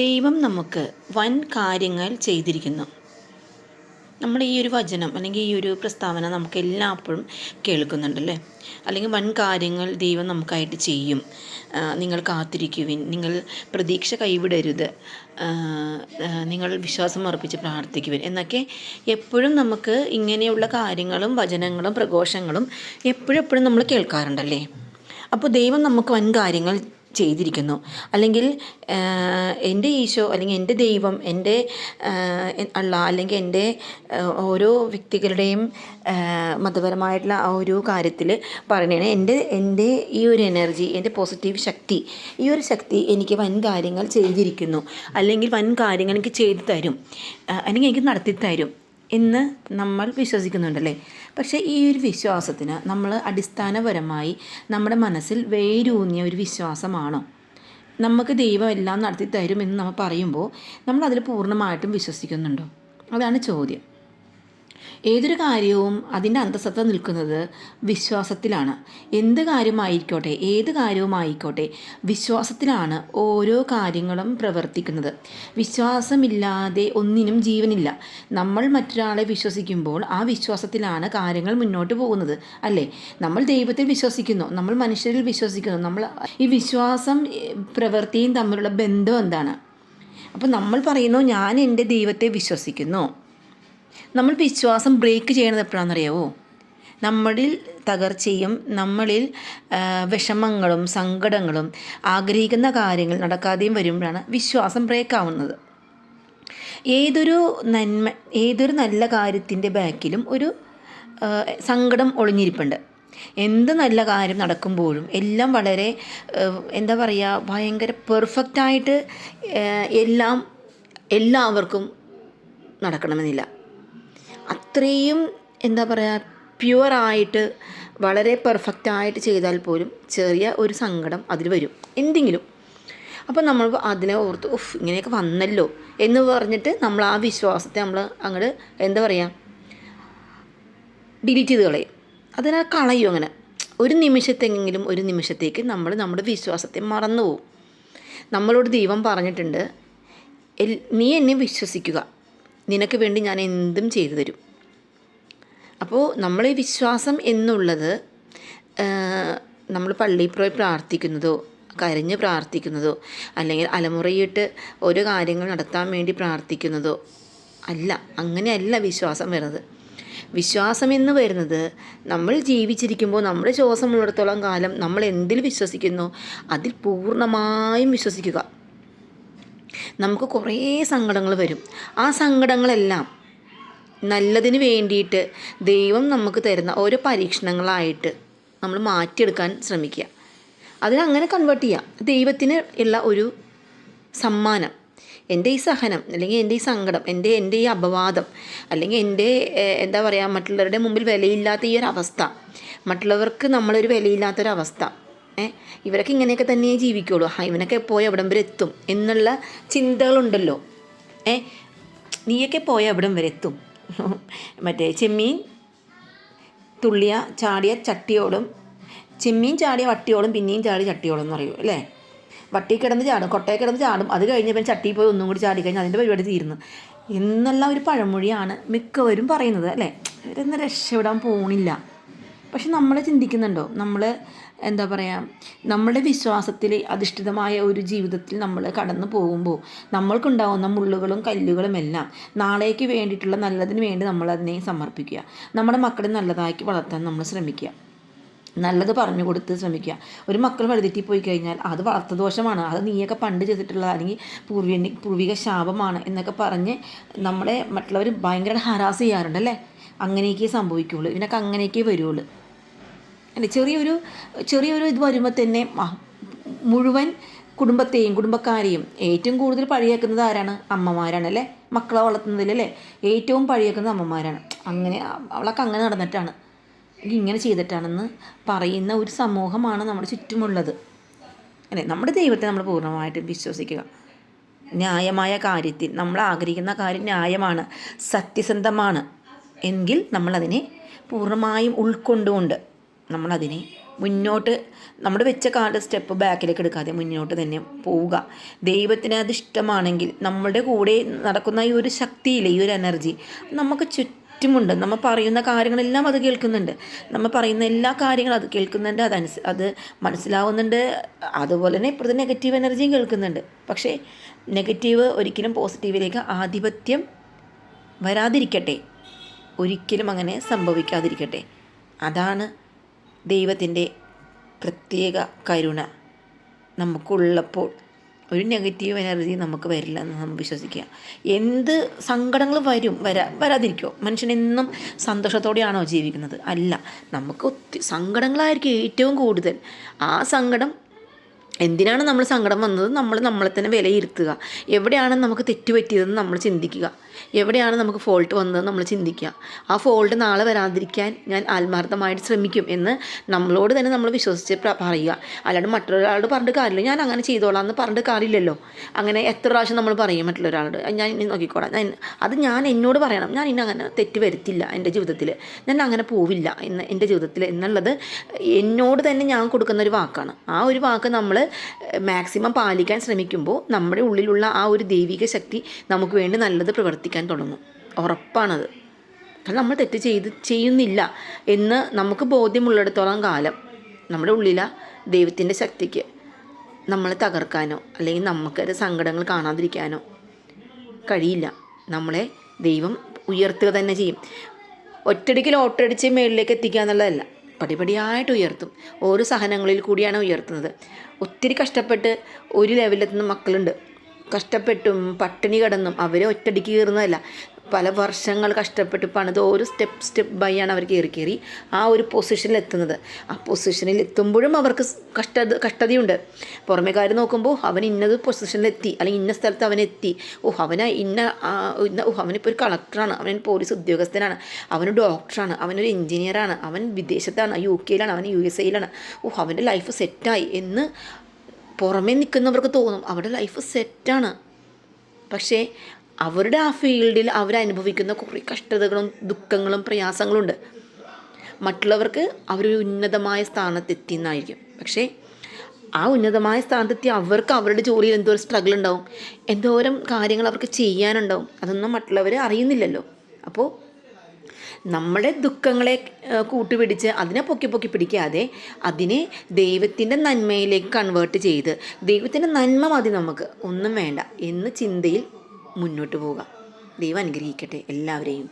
ദൈവം നമുക്ക് വൻ കാര്യങ്ങൾ ചെയ്തിരിക്കുന്നു. നമ്മുടെ ഈ ഒരു വചനം അല്ലെങ്കിൽ ഈ ഒരു പ്രസ്താവന നമുക്ക് എല്ലായ്പ്പോഴും കേൾക്കുന്നുണ്ടല്ലേ. അല്ലെങ്കിൽ വൻ കാര്യങ്ങൾ ദൈവം നമുക്കായിട്ട് ചെയ്യും. നിങ്ങൾ കാത്തിരിക്കുവിൻ, നിങ്ങൾ പ്രതീക്ഷ കൈവിടരുത്, നിങ്ങൾ വിശ്വാസം അർപ്പിച്ച് പ്രാർത്ഥിക്കുവിൻ എന്നൊക്കെ എപ്പോഴും നമുക്ക് ഇങ്ങനെയുള്ള കാര്യങ്ങളും വചനങ്ങളും പ്രഘോഷങ്ങളും എപ്പോഴും നമ്മൾ കേൾക്കാറുണ്ടല്ലേ. അപ്പോൾ ദൈവം നമുക്ക് വൻ കാര്യങ്ങൾ ചെയ്തിരിക്കുന്നു. അല്ലെങ്കിൽ എൻ്റെ ഈശോ അല്ലെങ്കിൽ എൻ്റെ ദൈവം, എൻ്റെ അള്ളാ അല്ലെങ്കിൽ എൻ്റെ ഓരോ വ്യക്തികളുടെയും മതപരമായിട്ടുള്ള ആ ഒരു കാര്യത്തിൽ പറയണേ, എൻ്റെ ഈ ഒരു എനർജി, എൻ്റെ പോസിറ്റീവ് ശക്തി, ഈ ഒരു ശക്തി എനിക്ക് വൻ കാര്യങ്ങൾ ചെയ്തിരിക്കുന്നു, അല്ലെങ്കിൽ വൻ കാര്യങ്ങൾ എനിക്ക് ചെയ്തു തരും, അല്ലെങ്കിൽ എനിക്ക് നടത്തി തരും എന്ന് നമ്മൾ വിശ്വസിക്കുന്നുണ്ടല്ലേ. പക്ഷേ ഈ ഒരു വിശ്വാസത്തിന് നമ്മൾ അടിസ്ഥാനപരമായി നമ്മുടെ മനസ്സിൽ വേരൂന്നിയ ഒരു വിശ്വാസമാണോ? നമുക്ക് ദൈവം എല്ലാം നടത്തി തരുമെന്ന് നമ്മൾ പറയുമ്പോൾ നമ്മൾ അതിൽ പൂർണ്ണമായിട്ടും വിശ്വസിക്കുന്നുണ്ടോ? അതാണ് ചോദ്യം. ഏതൊരു കാര്യവും അതിൻ്റെ അന്തസത്ത നിൽക്കുന്നത് വിശ്വാസത്തിലാണ്. എന്ത് കാര്യമായിക്കോട്ടെ, ഏത് കാര്യവുമായിക്കോട്ടെ, വിശ്വാസത്തിലാണ് ഓരോ കാര്യങ്ങളും പ്രവർത്തിക്കുന്നത്. വിശ്വാസമില്ലാതെ ഒന്നിനും ജീവനില്ല. നമ്മൾ മറ്റൊരാളെ വിശ്വസിക്കുമ്പോൾ ആ വിശ്വാസത്തിലാണ് കാര്യങ്ങൾ മുന്നോട്ട് പോകുന്നത്, അല്ലേ? നമ്മൾ ദൈവത്തിൽ വിശ്വസിക്കുന്നു, നമ്മൾ മനുഷ്യരിൽ വിശ്വസിക്കുന്നു. നമ്മൾ ഈ വിശ്വാസം പ്രവൃത്തിയും തമ്മിലുള്ള ബന്ധം എന്താണ്? അപ്പോൾ നമ്മൾ പറയുന്നു, ഞാൻ എൻ്റെ ദൈവത്തെ വിശ്വസിക്കുന്നു. നമ്മൾ വിശ്വാസം ബ്രേക്ക് ചെയ്യണത് എപ്പോഴാണെന്നറിയാവോ? നമ്മളിൽ തകർച്ചയും നമ്മളിൽ വിഷമങ്ങളും സങ്കടങ്ങളും ആഗ്രഹിക്കുന്ന കാര്യങ്ങൾ നടക്കാതെയും വരുമ്പോഴാണ് വിശ്വാസം ബ്രേക്ക് ആവുന്നത്. ഏതൊരു നല്ല കാര്യത്തിൻ്റെ ബാക്കിലും ഒരു സങ്കടം ഒളിഞ്ഞിരിപ്പുണ്ട്. എന്ത് നല്ല കാര്യം നടക്കുമ്പോഴും എല്ലാം വളരെ ഭയങ്കര പെർഫെക്റ്റായിട്ട് എല്ലാവർക്കും നടക്കണമെന്നില്ല. അത്രയും പ്യുവറായിട്ട് വളരെ പെർഫെക്റ്റായിട്ട് ചെയ്താൽ പോലും ചെറിയ ഒരു സങ്കടം അതിൽ വരും, എന്തെങ്കിലും. അപ്പോൾ നമ്മൾ അതിനെ ഓർത്ത് ഇങ്ങനെയൊക്കെ വന്നല്ലോ എന്ന് പറഞ്ഞിട്ട് നമ്മൾ ആ വിശ്വാസത്തെ നമ്മൾ അങ്ങോട്ട് ഡിലീറ്റ് ചെയ്ത് കളയും, അതിനെ കളയും. അങ്ങനെ ഒരു നിമിഷത്തേക്ക് നമ്മൾ നമ്മുടെ വിശ്വാസത്തെ മറന്നു പോകും. നമ്മളോട് ദൈവം പറഞ്ഞിട്ടുണ്ട്, നീ എന്നെ വിശ്വസിക്കുക, നിനക്ക് വേണ്ടി ഞാൻ എന്തും ചെയ്തു തരും. അപ്പോൾ നമ്മൾ ഈ വിശ്വാസം എന്നുള്ളത് നമ്മൾ പള്ളിയിൽ പോയി പ്രാർത്ഥിക്കുന്നതോ കരഞ്ഞ് പ്രാർത്ഥിക്കുന്നതോ അല്ലെങ്കിൽ അലമുറയിട്ട് ഓരോ കാര്യങ്ങൾ നടത്താൻ വേണ്ടി പ്രാർത്ഥിക്കുന്നതോ അല്ല. അങ്ങനെയല്ല വിശ്വാസം വരുന്നത്. വിശ്വാസം എന്ന് വരുന്നത് നമ്മൾ ജീവിച്ചിരിക്കുമ്പോൾ, നമ്മുടെ ശ്വാസമുള്ളിടത്തോളം കാലം നമ്മൾ എന്തിൽ വിശ്വസിക്കുന്നോ അതിൽ പൂർണ്ണമായും വിശ്വസിക്കുക. നമുക്ക് കുറേ സങ്കടങ്ങൾ വരും. ആ സങ്കടങ്ങളെല്ലാം നല്ലതിന് വേണ്ടിയിട്ട് ദൈവം നമുക്ക് തരുന്ന ഓരോ പരീക്ഷണങ്ങളായിട്ട് നമ്മൾ മാറ്റിയെടുക്കാൻ ശ്രമിക്കുക. അതിനങ്ങനെ കൺവേർട്ട് ചെയ്യുക. ദൈവത്തിന് ഉള്ള ഒരു സമ്മാനം. എൻ്റെ ഈ സഹനം അല്ലെങ്കിൽ എൻ്റെ ഈ സങ്കടം, എൻ്റെ ഈ അപവാദം, അല്ലെങ്കിൽ എൻ്റെ മറ്റുള്ളവരുടെ മുമ്പിൽ വിലയില്ലാത്ത ഈ ഒരു അവസ്ഥ, മറ്റുള്ളവർക്ക് നമ്മളൊരു വിലയില്ലാത്തൊരവസ്ഥ, ഇവരൊക്കെ ഇങ്ങനെയൊക്കെ തന്നെ ജീവിക്കുള്ളൂ, ഇവനൊക്കെ പോയി അവിടം വരെ എത്തും എന്നുള്ള ചിന്തകളുണ്ടല്ലോ. നീയൊക്കെ പോയി അവിടം വരെ എത്തും. ചെമ്മീൻ തുള്ളിയ ചാടിയ ചട്ടിയോടും, ചെമ്മീൻ ചാടിയ വട്ടിയോടും പിന്നെയും ചാടി ചട്ടിയോടും എന്ന് പറയൂ, അല്ലേ? വട്ടി കിടന്ന് ചാടും, കൊട്ടയിൽ കിടന്ന് ചാടും, അത് കഴിഞ്ഞപ്പോൾ ചട്ടിയിൽ പോയി ഒന്നും കൂടി ചാടിക്കഴിഞ്ഞാൽ അതിൻ്റെ പരിപാടി തീരുന്നു എന്നുള്ള ഒരു പഴമൊഴിയാണ് മിക്കവരും പറയുന്നത്, അല്ലേ? ഇവരൊന്നും രക്ഷപ്പെടാൻ പോണില്ല. പക്ഷെ നമ്മൾ ചിന്തിക്കുന്നുണ്ടോ? നമ്മൾ നമ്മളുടെ വിശ്വാസത്തിൽ അധിഷ്ഠിതമായ ഒരു ജീവിതത്തിൽ നമ്മൾ കടന്നു പോകുമ്പോൾ നമ്മൾക്കുണ്ടാവുന്ന മുള്ളുകളും കല്ലുകളും എല്ലാം നാളേക്ക് വേണ്ടിയിട്ടുള്ള നല്ലതിന് വേണ്ടി നമ്മളതിനെ സമർപ്പിക്കുക. നമ്മുടെ മക്കളെ നല്ലതാക്കി വളർത്താൻ നമ്മൾ ശ്രമിക്കുക, നല്ലത് പറഞ്ഞു കൊടുത്ത് ശ്രമിക്കുക. ഒരു മക്കൾ വഴുതെറ്റി പോയി കഴിഞ്ഞാൽ അത് വളർത്തദോഷമാണ്, അത് നീയൊക്കെ പണ്ട് ചെയ്തിട്ടുള്ള അല്ലെങ്കിൽ പൂർവിക ശാപമാണ് എന്നൊക്കെ പറഞ്ഞ് നമ്മളെ മറ്റുള്ളവർ ഭയങ്കര ഹരാസ് ചെയ്യാറുണ്ടല്ലേ. അങ്ങനെയൊക്കെ സംഭവിക്കുകയുള്ളൂ, ഇതിനൊക്കെ അങ്ങനെയൊക്കെ വരുള്ളൂ, അല്ലേ? ചെറിയൊരു ഇത് വരുമ്പോൾ തന്നെ മുഴുവൻ കുടുംബക്കാരെയും ഏറ്റവും കൂടുതൽ പഴിയേക്കുന്നത് ആരാണ്? അമ്മമാരാണ്, അല്ലേ? മക്കളെ വളർത്തുന്നതിലല്ലേ ഏറ്റവും പഴിയേക്കുന്നത് അമ്മമാരാണ്. അവളൊക്കെ അങ്ങനെ നടന്നിട്ടാണ്, ഇങ്ങനെ ചെയ്തിട്ടാണെന്ന് പറയുന്ന ഒരു സമൂഹമാണ് നമ്മുടെ ചുറ്റുമുള്ളത്, അല്ലേ? നമ്മുടെ ദൈവത്തെ നമ്മൾ പൂർണ്ണമായിട്ടും വിശ്വസിക്കുക. ന്യായമായ കാര്യത്തിൽ നമ്മൾ ആഗ്രഹിക്കുന്ന കാര്യം ന്യായമാണ്, സത്യസന്ധമാണ് എങ്കിൽ നമ്മളതിനെ പൂർണ്ണമായും ഉൾക്കൊണ്ടുകൊണ്ട് നമ്മളതിനെ മുന്നോട്ട് നമ്മുടെ വെച്ച സ്റ്റെപ്പ് ബാക്കിലേക്ക് എടുക്കാതെ മുന്നോട്ട് തന്നെ പോവുക. ദൈവത്തിന് അത് ഇഷ്ടമാണെങ്കിൽ നമ്മുടെ കൂടെ നടക്കുന്ന ഈ ഒരു ശക്തിയില്ലേ, ഈ ഒരു എനർജി നമുക്ക് ചുറ്റുമുണ്ട്. നമ്മൾ പറയുന്ന കാര്യങ്ങളെല്ലാം അത് കേൾക്കുന്നുണ്ട്. നമ്മൾ പറയുന്ന എല്ലാ കാര്യങ്ങളും അത് കേൾക്കുന്നുണ്ട്, അത് മനസ്സിലാവുന്നുണ്ട്. അതുപോലെ തന്നെ ഇപ്പോഴത്തെ നെഗറ്റീവ് എനർജിയും കേൾക്കുന്നുണ്ട്. പക്ഷേ നെഗറ്റീവ് ഒരിക്കലും പോസിറ്റീവിലേക്ക് ആധിപത്യം വരാതിരിക്കട്ടെ, ഒരിക്കലും അങ്ങനെ സംഭവിക്കാതിരിക്കട്ടെ. അതാണ് ദൈവത്തിൻ്റെ പ്രത്യേക കരുണ. നമുക്കുള്ളപ്പോൾ ഒരു നെഗറ്റീവ് എനർജി നമുക്ക് വരില്ല എന്ന് നമ്മൾ വിശ്വസിക്കുക. എന്ത് സങ്കടങ്ങൾ വരാതിരിക്കുമോ? മനുഷ്യനെന്നും സന്തോഷത്തോടെയാണോ ജീവിക്കുന്നത്? അല്ല, നമുക്ക് സങ്കടങ്ങളായിരിക്കും ഏറ്റവും കൂടുതൽ. ആ സങ്കടം എന്തിനാണ് നമ്മൾ സങ്കടം വന്നത്, നമ്മളെ തന്നെ വിലയിരുത്തുക. എവിടെയാണ് നമുക്ക് തെറ്റുപറ്റിയതെന്ന് നമ്മൾ ചിന്തിക്കുക. എവിടെയാണ് നമുക്ക് ഫോൾട്ട് വന്നതെന്ന് നമ്മൾ ചിന്തിക്കുക. ആ ഫോൾട്ട് നാളെ വരാതിരിക്കാൻ ഞാൻ ആത്മാർത്ഥമായിട്ട് ശ്രമിക്കും എന്ന് നമ്മളോട് തന്നെ നമ്മൾ വിശ്വസിച്ച് പറയുക. അല്ലാണ്ട് മറ്റൊരാളോട് പറഞ്ഞിട്ട് കാര്യമില്ല. ഞാൻ അങ്ങനെ ചെയ്തോളാം എന്ന് പറഞ്ഞിട്ട് കാര്യമില്ലല്ലോ. അങ്ങനെ എത്ര പ്രാവശ്യം നമ്മൾ പറയും മറ്റുള്ളൊരാളോട്, ഞാൻ ഇനി നോക്കിക്കോളാം, അത് ഞാൻ എന്നോട് പറയണം. ഞാൻ ഇനി അങ്ങനെ തെറ്റ് വരുത്തില്ല എൻ്റെ ജീവിതത്തിൽ, ഞാൻ അങ്ങനെ പോവില്ല എൻ്റെ ജീവിതത്തിൽ എന്നുള്ളത് എന്നോട് തന്നെ ഞാൻ കൊടുക്കുന്നൊരു വാക്കാണ്. ആ ഒരു വാക്ക് നമ്മൾ മാക്സിമം പാലിക്കാൻ ശ്രമിക്കുമ്പോൾ നമ്മുടെ ഉള്ളിലുള്ള ആ ഒരു ദൈവിക ശക്തി നമുക്ക് വേണ്ടി നല്ലത് പ്രവർത്തിക്കാൻ തുടങ്ങും. ഉറപ്പാണത്. കാരണം നമ്മൾ തെറ്റ് ചെയ്യുന്നില്ല എന്ന് നമുക്ക് ബോധ്യമുള്ളിടത്തോളം കാലം നമ്മുടെ ഉള്ളിലെ ദൈവത്തിൻ്റെ ശക്തിക്ക് നമ്മളെ തകർക്കാനോ അല്ലെങ്കിൽ നമുക്കൊരു സങ്കടങ്ങൾ കാണാതിരിക്കാനോ കഴിയില്ല. നമ്മളെ ദൈവം ഉയർത്തുക തന്നെ ചെയ്യും. ഒറ്റടിക്ക് ലോട്ടടിച്ച് മേളിലേക്ക് എത്തിക്കുക എന്നുള്ളതല്ല, പടിപടിയായിട്ട് ഉയർത്തും. ഓരോ സഹനങ്ങളിൽ കൂടിയാണ് ഉയർത്തുന്നത്. ഒത്തിരി കഷ്ടപ്പെട്ട് ഒരു ലെവലിലെത്തുന്ന മക്കളുണ്ട്. കഷ്ടപ്പെട്ടും പട്ടിണി കിടന്നും അവരെ ഒറ്റടിക്ക് കയറുന്നതല്ല, പല വർഷങ്ങൾ കഷ്ടപ്പെട്ട് പണിത് ഓരോ സ്റ്റെപ്പ് ബൈ ആണ് അവർ കയറി ആ ഒരു പൊസിഷനിൽ എത്തുന്നത്. ആ പൊസിഷനിൽ എത്തുമ്പോഴും അവർക്ക് കഷ്ടതയുണ്ട്. പുറമേ കാര്യം നോക്കുമ്പോൾ അവൻ ഇന്നത് പൊസിഷനിലെത്തി, അല്ലെങ്കിൽ ഇന്ന സ്ഥലത്ത് അവനെത്തി, അവനിപ്പോൾ ഒരു കളക്ടറാണ്, അവൻ പോലീസ് ഉദ്യോഗസ്ഥനാണ്, അവന് ഡോക്ടറാണ്, അവനൊരു എഞ്ചിനീയറാണ്, അവൻ വിദേശത്താണ്, UK അവൻ USA അവൻ്റെ ലൈഫ് സെറ്റായി എന്ന് പുറമേ നിൽക്കുന്നവർക്ക് തോന്നും. അവരുടെ ലൈഫ് സെറ്റാണ്. പക്ഷേ അവരുടെ ആ ഫീൽഡിൽ അവരനുഭവിക്കുന്ന കുറേ കഷ്ടതകളും ദുഃഖങ്ങളും പ്രയാസങ്ങളുണ്ട്. മറ്റുള്ളവർക്ക് അവരൊരു ഉന്നതമായ സ്ഥാനത്തെത്തി എന്നായിരിക്കും. പക്ഷേ ആ ഉന്നതമായ സ്ഥാനത്തെത്തി അവർക്ക് അവരുടെ ജോലിയിൽ എന്തോരം സ്ട്രഗിൾ ഉണ്ടാവും, എന്തോരം കാര്യങ്ങൾ അവർക്ക് ചെയ്യാനുണ്ടാവും. അതൊന്നും മറ്റുള്ളവർ അറിയുന്നില്ലല്ലോ. അപ്പോൾ നമ്മുടെ ദുഃഖങ്ങളെ കൂട്ടുപിടിച്ച് അതിനെ പൊക്കി പിടിക്കാതെ അതിനെ ദൈവത്തിൻ്റെ നന്മയിലേക്ക് കൺവേർട്ട് ചെയ്ത് ദൈവത്തിൻ്റെ നന്മ മതി, നമുക്ക് ഒന്നും വേണ്ട എന്ന ചിന്തയിൽ മുന്നോട്ട് പോവുക. ദൈവം അനുഗ്രഹിക്കട്ടെ എല്ലാവരെയും.